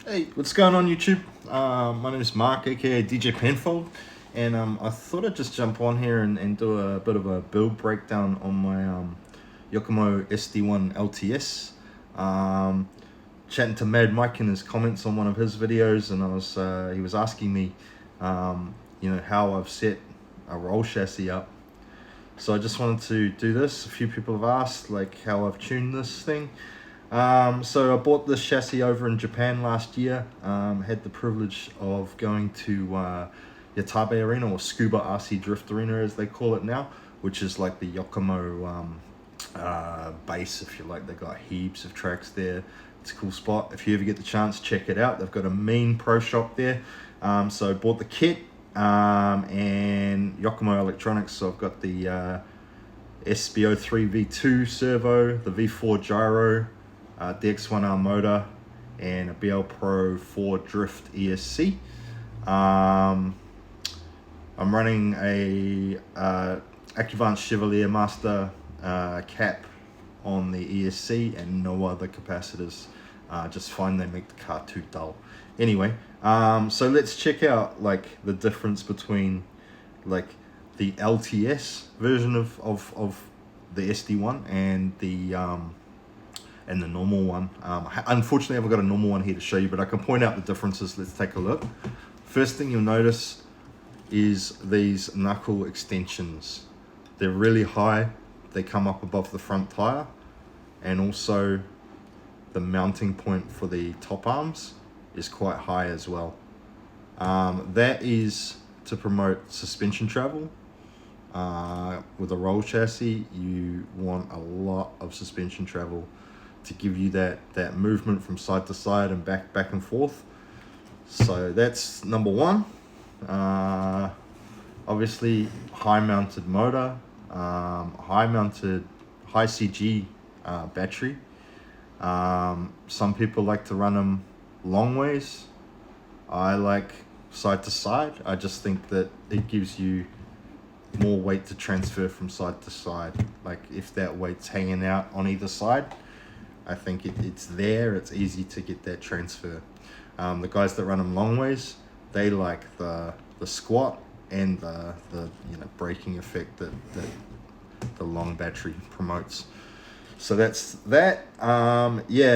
Hey, what's going on YouTube? My name is Mark, aka DJ Penfold, and I thought I'd just jump on here and do a bit of a build breakdown on my Yokomo SD1.0 LTS. Chatting to Mad Mike in his comments on one of his videos, and he was asking me, how I've set a roll chassis up. So I just wanted to do this. A few people have asked like how I've tuned this thing. So I bought this chassis over in Japan last year. Had the privilege of going to Yatabe Arena, or Scuba RC Drift Arena as they call it now, which is like the Yokomo base, if you like. They've got heaps of tracks there. It's a cool spot. If you ever get the chance, check it out. They've got a mean pro shop there. So I bought the kit and Yokomo electronics. So I've got the SBO3 V2 servo, the V4 gyro, DX1R motor, and a BL Pro 4 Drift ESC. I'm running a Accuvance Chevalier Master cap on the ESC and no other capacitors. Just find they make the car too dull. Anyway, so let's check out like the difference between like the LTS version of the SD1 and the normal one. Unfortunately, I haven't got a normal one here to show you, but I can point out the differences. Let's take a look. First thing you'll notice is these knuckle extensions. They're really high. They come up above the front tire, and also the mounting point for the top arms is quite high as well. That is to promote suspension travel. With a roll chassis, you want a lot of suspension travel to give you that movement from side to side and back and forth. So that's number one. Obviously high mounted motor, high CG battery. Some people like to run them long ways. I like side to side. I just think that it gives you more weight to transfer from side to side. Like if that weight's hanging out on either side, I think it's there. It's easy to get that transfer. The guys that run them long ways, they like the squat and the braking effect that the long battery promotes. So that's that.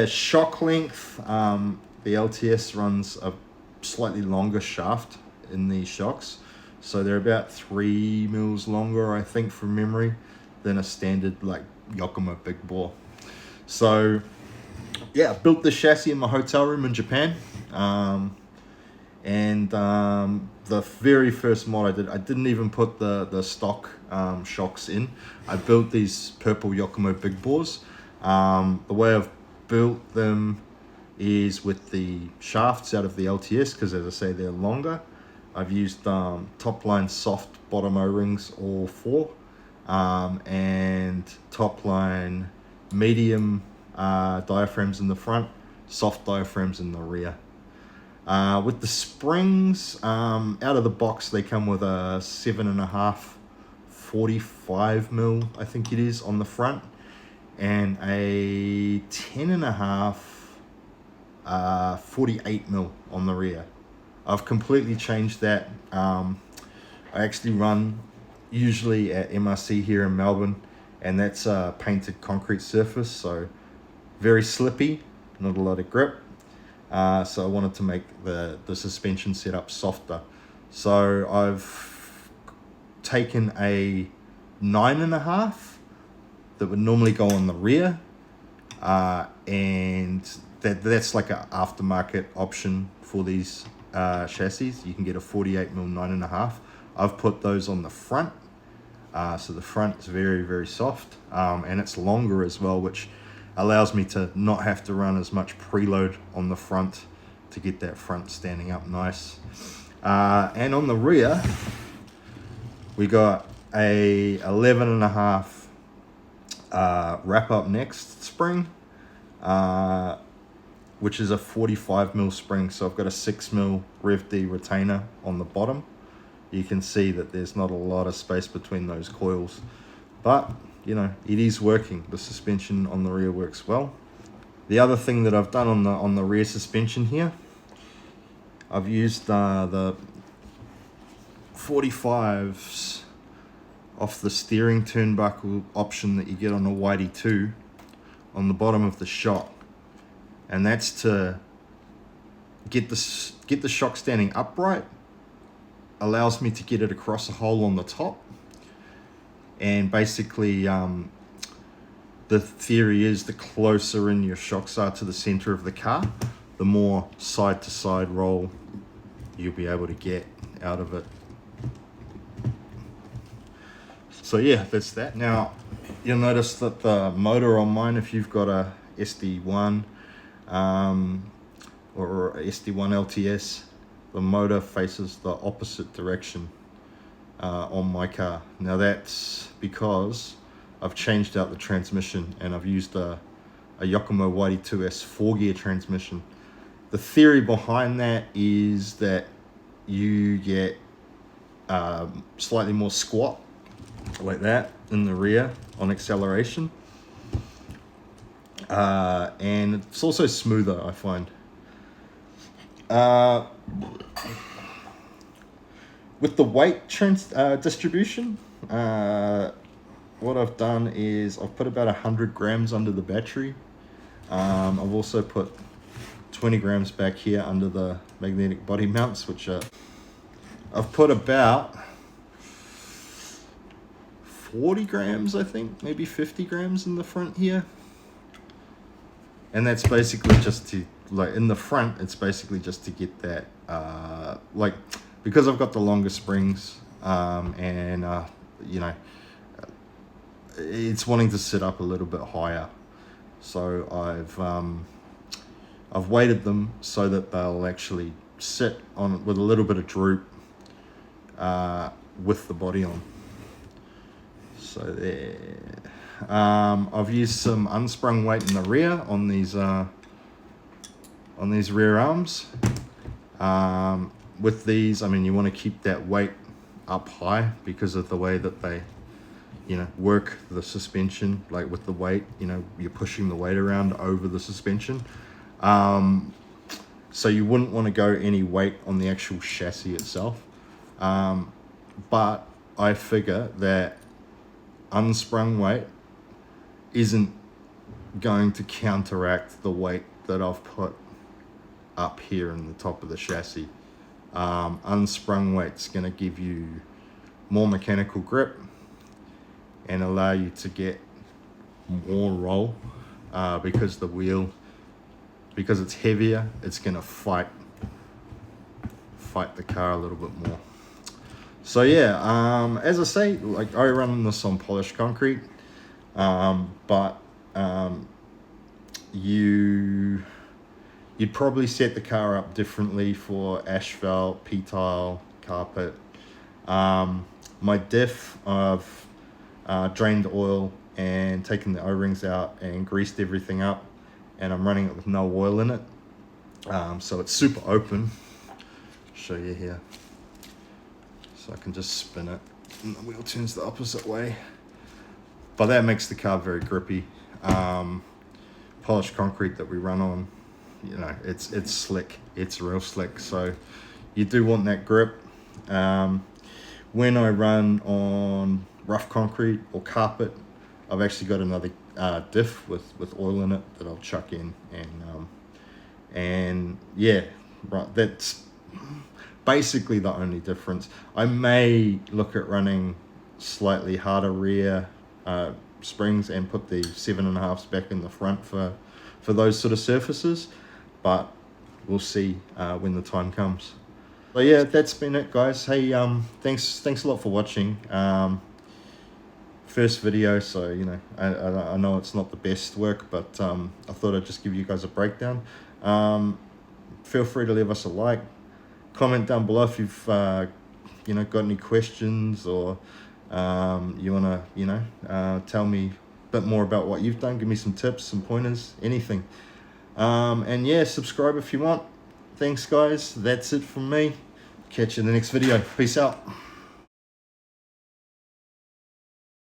Shock length. The LTS runs a slightly longer shaft in these shocks, so they're about 3 mils longer, I think, from memory, than a standard like Yokomo big bore. So yeah, I built this chassis in my hotel room in Japan, and the very first mod I didn't even put the stock shocks in. I built these purple Yokomo big bores. The way I've built them is with the shafts out of the LTS, because as I say, they're longer. I've used top line soft bottom O-rings, all 4, and top line medium diaphragms in the front, soft diaphragms in the rear. With the springs, out of the box, they come with a 7.5 45 mil, I think it is, on the front, and a 10.5 48 mil on the rear. I've completely changed that. I actually run usually at MRC here in Melbourne, and that's a painted concrete surface, so very slippy, not a lot of grip. So I wanted to make the suspension setup softer. So I've taken a 9.5 that would normally go on the rear, and that's like an aftermarket option for these chassis. You can get a 48 mil 9.5. I've put those on the front, so the front is very, very soft, and it's longer as well, which allows me to not have to run as much preload on the front to get that front standing up nice. And on the rear, we got a 11.5 wrap up next spring, which is a 45 mil spring. So I've got a 6 mil Rev D retainer on the bottom. You can see that there's not a lot of space between those coils, but it is working. The suspension on the rear works well. The other thing that I've done on the rear suspension here I've used the 45s off the steering turnbuckle option that you get on a YD2 on the bottom of the shock, and that's to get the shock standing upright. Allows me to get it across a hole on the top, and basically the theory is the closer in your shocks are to the center of the car, the more side to side roll you'll be able to get out of it. So yeah, that's that. Now you'll notice that the motor on mine, if you've got a SD1 or a SD1 LTS, the motor faces the opposite direction on my car. Now that's because I've changed out the transmission and I've used a Yokomo SD1.0 4-gear transmission. The theory behind that is that you get slightly more squat like that in the rear on acceleration, and it's also smoother, I find. With the weight distribution, what I've done is I've put about 100 grams under the battery. I've also put 20 grams back here under the magnetic body mounts, which I've put about 40 grams, I think, maybe 50 grams in the front here. And that's basically just to, like, in the front, it's basically just to get that, like, because I've got the longer springs, and, you know, it's wanting to sit up a little bit higher. So I've weighted them so that they'll actually sit on with a little bit of droop, with the body on. So there. I've used some unsprung weight in the rear on these rear arms. With these, I mean, you want to keep that weight up high because of the way that they, you know, work the suspension. Like with the weight, you know, you're pushing the weight around over the suspension. So you wouldn't want to go any weight on the actual chassis itself. But I figure that unsprung weight isn't going to counteract the weight that I've put up here in the top of the chassis. Unsprung weight's going to give you more mechanical grip and allow you to get more roll, because the wheel, because it's heavier, it's going to fight the car a little bit more. So yeah, as I say, like, I run this on polished concrete, but you'd probably set the car up differently for asphalt, P-tile, carpet. My diff, I've drained oil and taken the O-rings out and greased everything up, and I'm running it with no oil in it, so it's super open. I'll show you here. So I can just spin it and the wheel turns the opposite way. But that makes the car very grippy. Polished concrete that we run on, you know, it's slick. It's real slick. So you do want that grip. When I run on rough concrete or carpet, I've actually got another diff with oil in it that I'll chuck in, and yeah, right, that's basically the only difference. I may look at running slightly harder rear springs and put the 7.5s back in the front for those sort of surfaces, but we'll see when the time comes. So yeah, that's been it, guys. Hey, thanks a lot for watching. First video, so you know, I know it's not the best work, but I thought I'd just give you guys a breakdown. Feel free to leave us a like, comment down below if you've you know, got any questions, or you want to, you know, tell me a bit more about what you've done, give me some tips, some pointers, anything. And yeah, subscribe if you want. Thanks, guys. That's it from me. Catch you in the next video. Peace out.